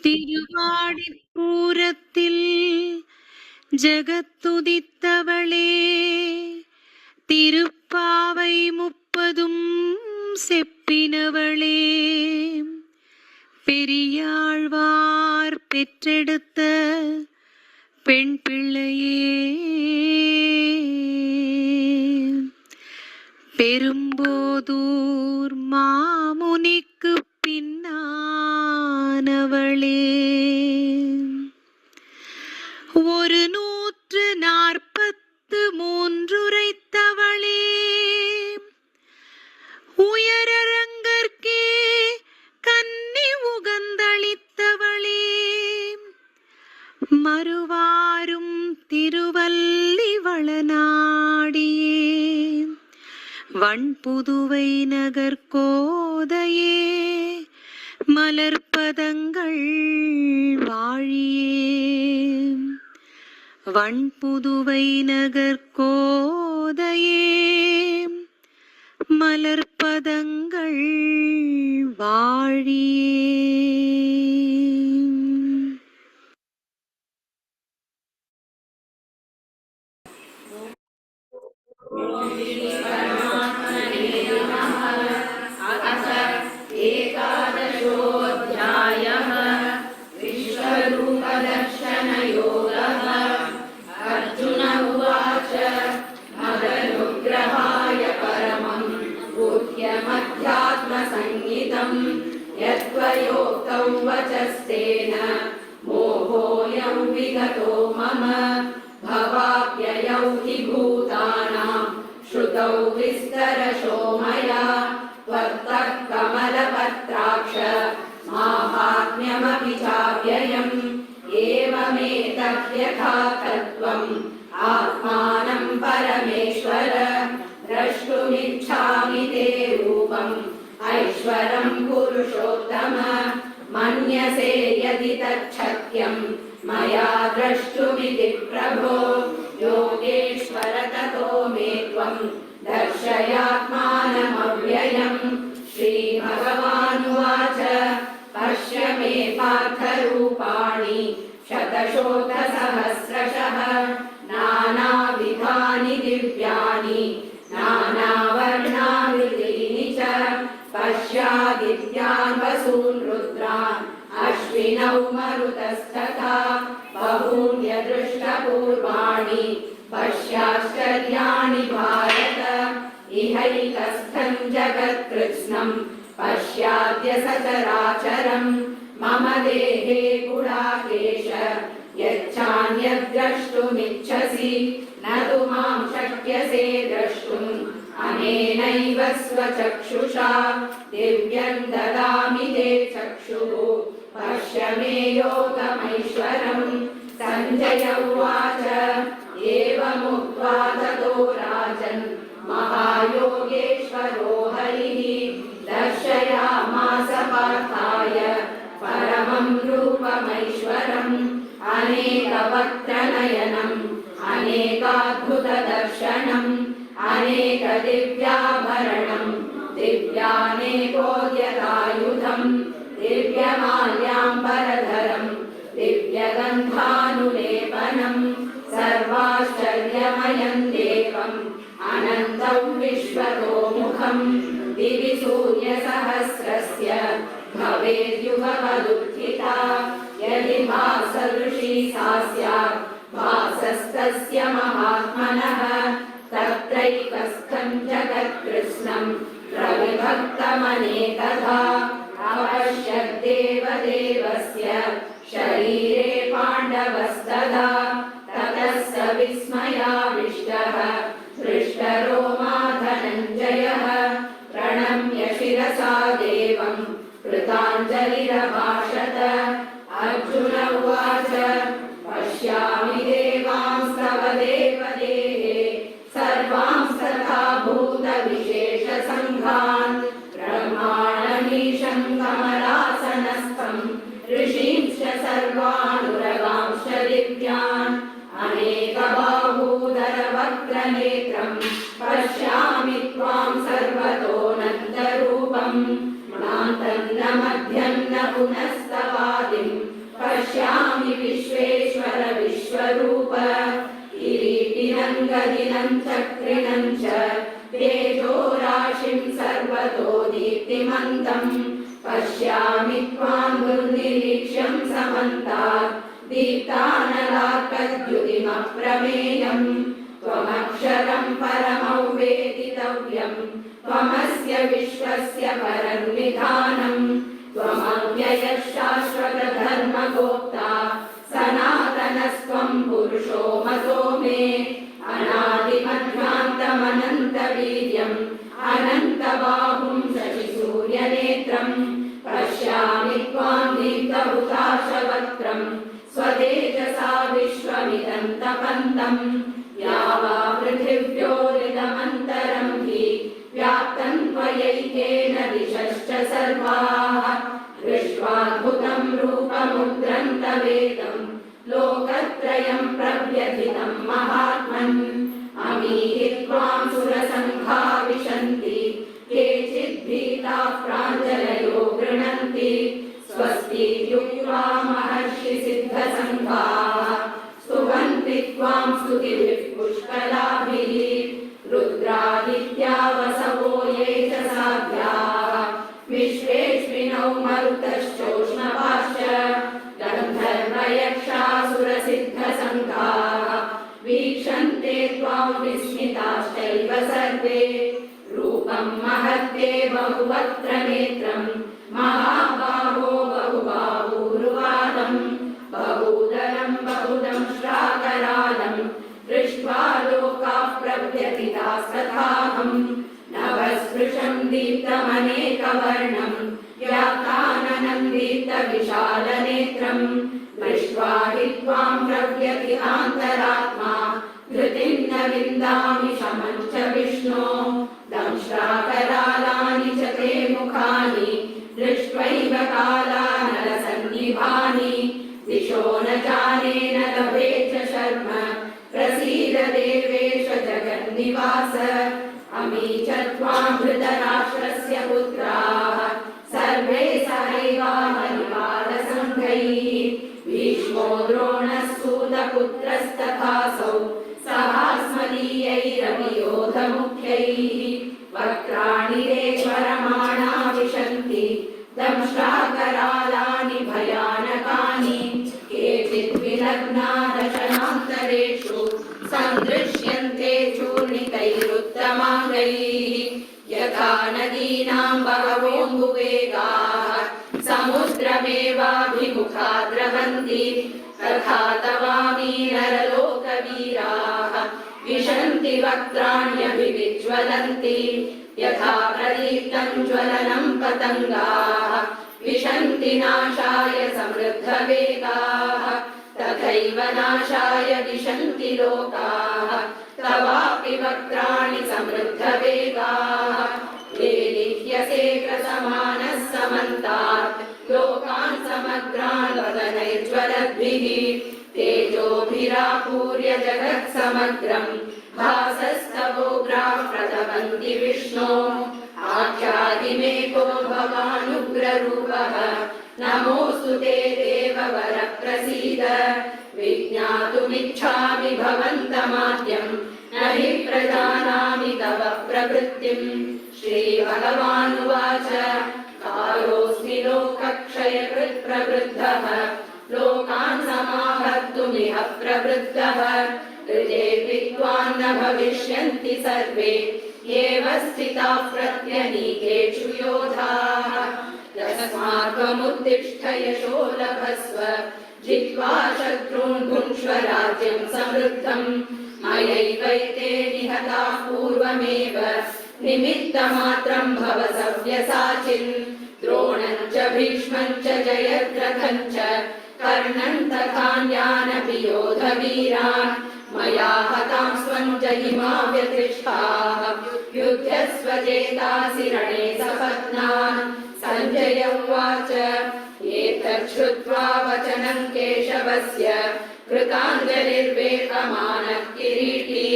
திருவாடிப்பூரத்தில் ஜகத்துதித்தவளே, திருப்பாவை 30 செப்பினவளே, பெரியாழ்வார் பெற்றெடுத்த பெண் பிள்ளையே, பெரும்போதூர் மாமுனிக்கு பின்னானவளே, 143 உரைத்தவளே, உயரரங்கற்கே கன்னி உகந்தளித்தவளே, மறுவாரும் திருவல்லி வளநாடியே, வண்புதுவை நகர்கோதையே, மலர்பதங்கள் வாழியே, வண்புதுவை நகர்கோதையே, மலர்பதங்கள் வாழியே. एकादशोऽध्यायः विश्वरूपदर्शनयोगः। अर्जुन उवाच मदनुग्रहाय परमं गुह्यमध्यात्मसंज्ञितं यत्त्वयोक्तौ वचस्तेन मोहोऽयं विगतो मम। भवाप्ययौ हि भूतानां श्रुतौ विस्तरशो मया त्वत्तः कमलपत्राक्ष माहात्म्यमपि चाव्ययम्। एवमेतद्यथा तत्त्वम् आत्मानं परमेश्वर द्रष्टुमिच्छामि ते रूपम् ऐश्वरं पुरुषोत्तम। मन्यसे यदि तच्छक्यं मया द्रष्टुमिति प्रभो योगेश्वर ततो मे त्वं दर्शयात्मानमव्ययम्। श्रीभगवानुवाच पश्य मे पार्थरूपाणि शतशोथसहस्रशः नानाविधानि दिव्यानि नानावर्णाकृतीनि च। पश्यादित्यान् वसून् रुद्रान् अश्विनौ मरुतस्तथा बहून्यदृष्टपूर्वाणि पश्याश्चर्याणि भारत। इहैकस्थं जगत्कृत्स्नं पश्याद्य सचराचरम् मम देहे गुडाकेश यच्चान्यद्द्रष्टुमिच्छसि न तु मां शक्यसे द्रष्टुम् अनेनैव स्वचक्षुषा। दिव्यं ददामि ते चक्षुः पश्य मे योगमैश्वरम्। सञ्जय उवाच एवमुक्त्वा ततो राजन् महायोगेश्वरो हरिः दर्शयामास पार्थाय परमं रूपमैश्वरम्। अनेकवक्त्रनयनम् अनेकाद्भुतदर्शनम् अनेकदिव्याभरणम् दिव्यानेकोद्यतायुधम् दिव्यमाल्याम्बरधरम् दिव्यगन्धानुलेपनम् सर्वाश्चर्यमयम् देवम् अनन्तम् विश्वतोमुखम्। दिवि सूर्यसहस्रस्य भवेद्युगपदुत्थिता यदि भासदृशी सा स्यात् भासस्तस्य महात्मनः। तत्रैकस्थं जगत्कृत्स्नं प्रविभक्तमनेकधा अपश्यद्देवदेवस्य शरीरे पाण्डवस्तदा। ततः स विस्मयाविष्टः हृष्टरोमा धनञ्जयः प्रणम्य शिरसा देवं कृताञ्जलिरभाषत। अर्जुन उवाच पश्यामि देवांस्तव देवदेहे सर्वांस्तथा भूतविशेषसङ्घान् ब्रह्माणमीशं कमलासनस्थं ऋषींश्च सर्वानुरगांश्च दिव्यान् अनेकबाहूदरवक्त्रनेत्रं पश्यामि त्वां सर्वतोऽनन्तरूपम्। नान्तं न मध्यं न पुनस्तवादिं गदिनं चक्रिणं च तेजोराशिं सर्वतो दीप्तिमन्तं पश्यामि त्वां दुर्निरीक्ष्यं समन्तात् दीप्तानलार्कद्युतिमप्रमेयम् त्वमक्षरं परमव्वेदितव्यं त्वमस्य विश्वस्य परन्निधानम् त्वमव्ययः शाश्वतधर्मगोप्ता सनातनस्त्वं पुरुषो मतो मे अनादिमध्यान्तमनन्तवीर्यम् अनन्तबाहुं शशिसूर्यनेत्रम् पश्यामि त्वां दीप्तहुताशवक्त्रम् स्वतेजसा विश्वमिदन्तपन्तम् या वा पृथिव्योरिदमन्तरं हि व्याप्तं त्वयैकेन दिशश्च सर्वाः दृष्ट्वाद्भुतं रूपमुद्रन्तवेदं लोकत्रयं प्रव्यथितं महात्मन् अमीहि त्वां सुरसङ्घा विशन्ति केचिद्भीताः प्राञ्जलयो गृह्णन्ति स्वस्ति युक्त्वा महर्षिसिद्धसङ्घाः स्तुवन्ति त्वां स्तुतिभिः पुष्कलाभिः रुद्रादित्या वसवो ये च साध्याः विश्वेश्विनौ मरुतश्चोष्णवाश्च गन्धर्वयक्षासुरसिद्धसङ्घाः वीक्षन्ते त्वां विस्मिताश्चैव सर्वे रूपं महत्ते बहुवक्त्र नेत्रं महाबाहो बहुबाहूरुवादं बहूदरं बहुदंष्ट्राकरालं दृष्ट्वा लोकाः प्रव्यथितास्तथाहं नवस्पृशं दीप्तमनेकवर्णं व्याख्याननं दीप्तविशालनेत्रं दृष्ट्वा हि त्वां प्रव्यथितान्तरात्मा धृतिं न विन्दामि शमं च विष्णो दंष्ट्राकरालानि च ते मुखानि दृष्ट्वैव कालानलसन्निभानि दिशो न जाने न लभे च शर्म प्रसीद देवेश जगन्निवास अमी च त्वां धृतराष्ट्रस्य पुत्राः सर्वे सहैवाहनिपालसङ्घैः भीष्मो द्रोणः सूतपुत्रस्तथासौ सहास्मदीयैरभियोधमुख्यैः वक्त्राणि ते स्वरमाणा विशन्ति दंष्ट्राकरालानि भयानकानि केचित् विलग्ना दशनान्तरेषु सन्दृश्यन्ते चूर्णितैरुत्तमाङ्गैः यथा नदीनां बहवोऽम्बुवेगाः समुद्रमेवाभिमुखा द्रवन्ति तथा तवामी नरलोकवीराः विशन्ति वक्त्राण्यभिविज्वलन्ति यथा प्रदीप्तं ज्वलनं पतङ्गाः विशन्ति नाशाय समृद्धवेगाः तथैव नाशाय विशन्ति लोकाः तवापि वक्त्राणि समृद्धवेगाः लेलिह्यसे प्रसमानः समन्तात् लोकान् समग्रान् वदनैर्ज्वलद्भिः तेजोभिरापूर्य जगत्समग्रम् भासस्तवोग्राः प्रतपन्ति विष्णो आख्यादिमेको भवानुग्ररूपः नमोऽस्तु ते देववर प्रसीद विज्ञातुमिच्छामि भवन्तमाद्यम् न हि प्रजानामि तव प्रवृत्तिम् श्रीभगवानुवाच कालोऽस्मि लोकक्षयकृत् प्रवृद्धः लोकान् समाहर्तुमिह प्रवृद्धः हृदे विद्वान् न भविष्यन्ति सर्वे एव स्थिताः प्रत्यनीकेषु योधाः तस्मात् त्वमुत्तिष्ठ यशो लभस्व जित्वा शत्रून् भुङ्क्ष्व राज्यं समृद्धम् मयैवैते निहताः पूर्वमेव निमित्तमात्रं भव सव्यसाचिन् द्रोणं च भीष्मं च जयद्रथं च कर्णं तथान्यानपि योधवीरान् मया हतां स्वं जहिमा व्यतिष्ठाः युध्यस्व चेतासि रणे सपत्नान् सञ्जय उवाच एतत् श्रुत्वा वचनं केशवस्य कृताञ्जलिर्वेपमानः किरीटी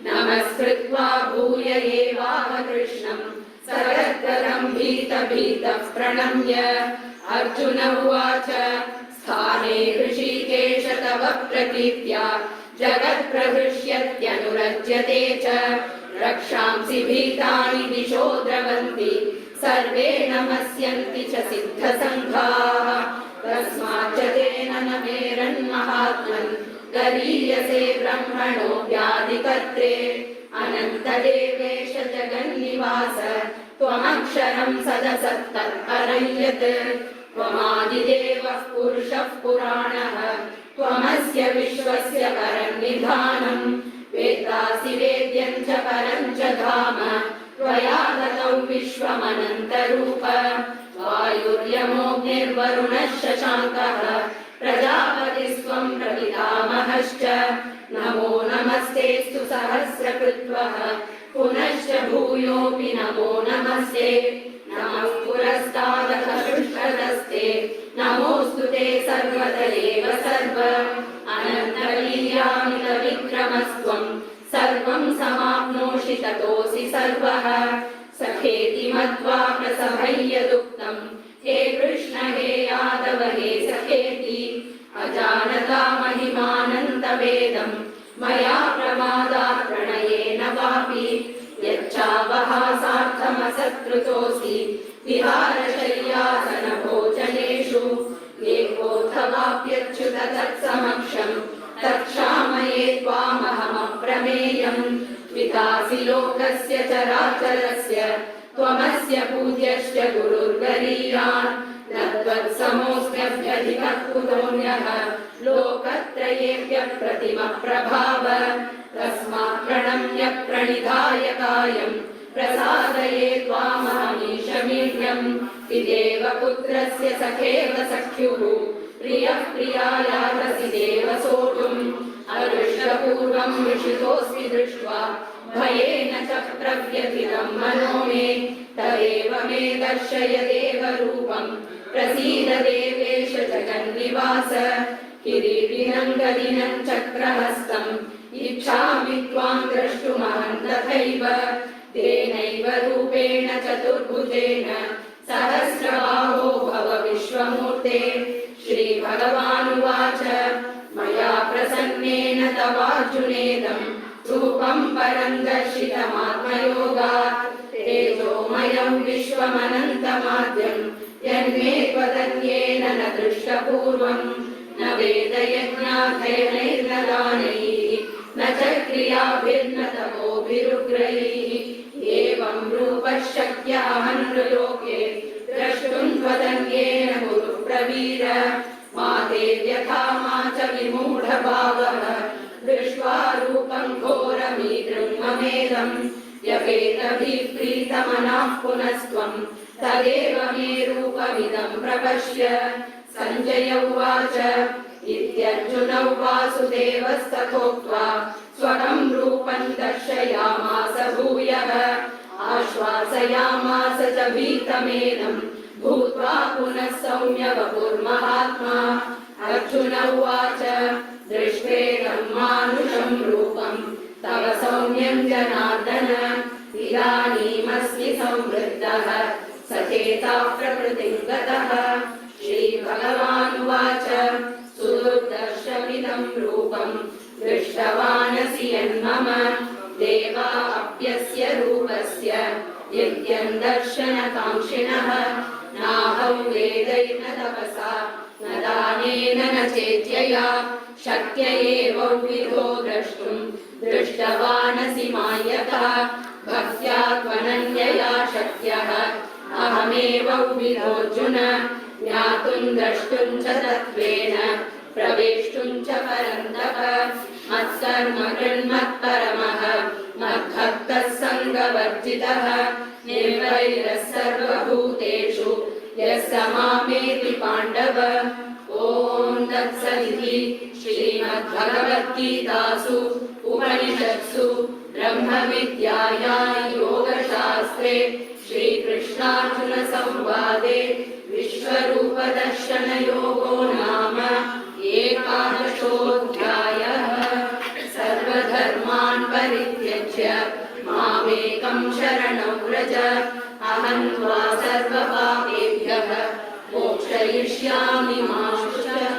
नमस्कृत्वा भूय एवाह कृष्णं सरद्गदं भीतः प्रणम्य अर्जुन उवाच स्थाने ऋषिकेश तव प्रकीर्त्या जगत्प्रहृष्यत्यनुर अनुरज्यते च रक्षांसि भीतानि दिशो द्रवन्ति सर्वे नमस्यन्ति च सिद्धसङ्घाः तस्माच्च तेन न मेरन्महात्मन् गरीयसे ब्रह्मणो व्याधिकर्त्रे अनन्तदेवेश जगन्निवास त्वमक्षरं सदसत्तत्परं यत् त्वमादिदेवः पुरुषः पुराणः त्वमस्य विश्वस्य परन्निधानम् वेदासि वेद्यं च परं च धाम त्वया गतौ विश्वमनन्तरूप वायुर्यमोऽग्निर्वरुणः शशाङ्कः प्रजापतिस्त्वं प्रपितामहश्च नमो नमस्तेऽस्तु सहस्रकृत्वः पुनश्च भूयोऽपि नमो नमस्ते नमः पुरस्तादथ पृष्ठतस्ते नमोऽस्तु ते सर्वत एव सर्व अनन्तलीलामितविक्रमस्त्वं सर्वं समाप्नोषि ततोऽसि सर्वः सखेति मत्वा प्रसभय्यदुक्तं हे कृष्ण हे यादव हे सखेति अजानता महिमानन्तवेदं मया प्रमादात् प्रणयेन वापि यच्चावहासार्थमसत्कृतोऽसि विहारशय्यासनभोजनेषु एकोऽथवाप्यच्युत तत्समक्षं तत्क्षामये त्वामहमप्रमेयम् विकासि लोकस्य चराचरस्य त्वमस्य पूज्यश्च गुरुर्गरीयान् न त्वत्समोऽस्म्यभ्यधिकः कुतोऽन्यः लोकत्रयेऽप्यप्रतिमप्रभाव तस्मात् प्रणम्य प्रणिधाय कायं प्रसादये त्वामहमीशमीड्यम् पितेव पुत्रस्य सखेव सख्युः प्रियः प्रियायातसि देव सोढुम् अदृष्टपूर्वं विषितोऽस्मि दृष्ट्वा भयेन च प्रव्यथितं मनो मे तदेव मे दर्शय देवरूपं प्रसीद देवेश जगन्निवास किरीटिनं गदिनं चक्रहस्तम् इच्छामि त्वां द्रष्टुमहं तथैव तेनैव रूपेण चतुर्भुजेन सहस्रबाहो भव विश्वमूर्ते श्रीभगवानुवाच मया प्रसन्नेन तवार्जुनेदं रूपं परं दर्शितमात्मयोगात् तेजोमयं विश्वमनन्तमाद्यं यन्मे त्वदन्येन न दृष्टपूर्वं न वेदयज्ञाध्ययनैर्न दानैः न च क्रियाभिर्न तपोभिरुग्रैः एवं रूपः शक्यः नृलोके द्रष्टुं त्वदन्येन कुरु प्रवीर मा ते व्यथा मा च विमूढभावः दृष्ट्वा रूपं घोरमीदृं ममेदं व्यपेतभिः प्रीतमनाः पुनस्त्वं तदेव मे रूपमिदं प्रपश्य सञ्जय उवाच इत्यर्जुनौ वासुदेवस्तथोक्त्वा स्वकं रूपं दर्शयामास भूयः आश्वासयामास च भीतमेनं भूत्वा पुनः सौम्य वपुर्महात्मा अर्जुन उवाच दृष्टेदं मानुषं रूपं तव सौम्यं जनार्दन इदानीमस्मि संवृद्धः सचेता प्रकृतिं गतः श्रीभगवानुवाच सुदुर्दर्शमिदं रूपं दृष्टवानसि यन्मम देवा अप्यस्य रूपस्य यज्ञं दर्शनकाङ्क्षिणः नाहं वेदैर्न तपसा न दानेन न चेत्यया शक्य एवौविधो द्रष्टुं दृष्टवानसि मायका भक्त्या त्वनन्यया शक्यः अहमेवौविधोऽर्जुन ज्ञातुं द्रष्टुं च तत्त्वेन प्रवेष्टुं च परन्तप मत्कर्म कृन्मत्परमः मद्भक्तः सङ्गवर्जितः निर्वैरः सर्वभूतेषु यः स मामेति पाण्डव ॐ तत्सदिति श्रीमद्भगवद्गीतासु उपनिषत्सु ब्रह्मविद्यायां योगशास्त्रे श्रीकृष्णार्जुनसंवादे विश्वरूपदर्शनयोगो नाम एकादशोऽध्यायः सर्वधर्मान् परित्यज्य मामेकं शरणं व्रज अहं त्वा सर्वपापेभ्यः मोक्षयिष्यामि मा शुचः